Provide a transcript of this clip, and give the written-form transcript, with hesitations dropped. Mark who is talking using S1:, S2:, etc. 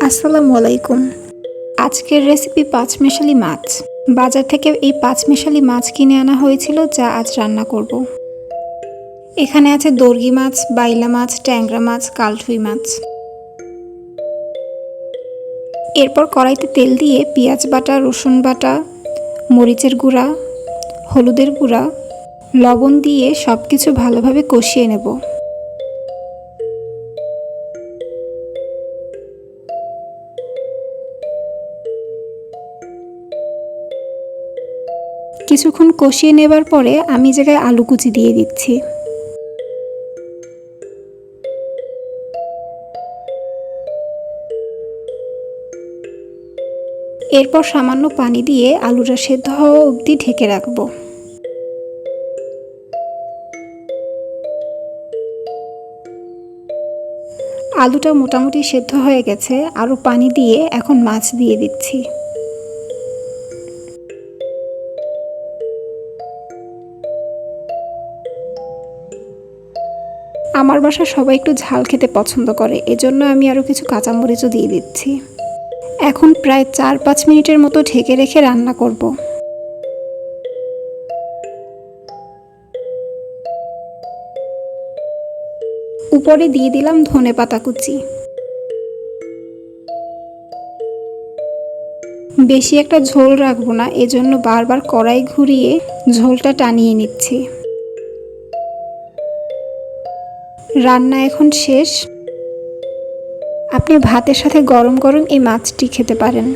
S1: আসসালামু আলাইকুম। আজকের রেসিপি পাঁচমিশালি মাছ। বাজার থেকে এই পাঁচমিশালি মাছ কিনে আনা হয়েছিল, যা আজ রান্না করব। এখানে আছে দর্গি মাছ, বাইলা মাছ, ট্যাংরা মাছ, কালঠুই মাছ। এরপর কড়াইতে তেল দিয়ে পেঁয়াজ বাটা, রসুন বাটা, মরিচের গুঁড়া, হলুদের গুঁড়া, লবণ দিয়ে সব কিছু ভালোভাবে কষিয়ে নেব। কিছুক্ষণ কষিয়ে নেবার পরে আমি জায়গায় আলু কুচি দিয়ে দিচ্ছি। এরপর সামান্য পানি দিয়ে আলুটা সেদ্ধ হওয়া অবধি ঢেকে রাখবো। আলুটা মোটামুটি সেদ্ধ হয়ে গেছে, আরও পানি দিয়ে এখন মাছ দিয়ে দিচ্ছি। আমার বাসায় সবাই একটু ঝাল খেতে পছন্দ করে, এজন্য আমি আরও কিছু কাঁচামরিচও দিয়ে দিচ্ছি। এখন প্রায় 4-5 মিনিটের মতো ঢেকে রেখে রান্না করব। উপরে দিয়ে দিলাম ধনেপাতা কুচি। বেশি একটা ঝোল রাখবো না, এজন্য বারবার কড়াই ঘুরিয়ে ঝোলটা টানিয়ে নিচ্ছি। রান্না এখন শেষ। আপনি ভাতের সাথে গরম গরম এই মাছটি খেতে পারেন।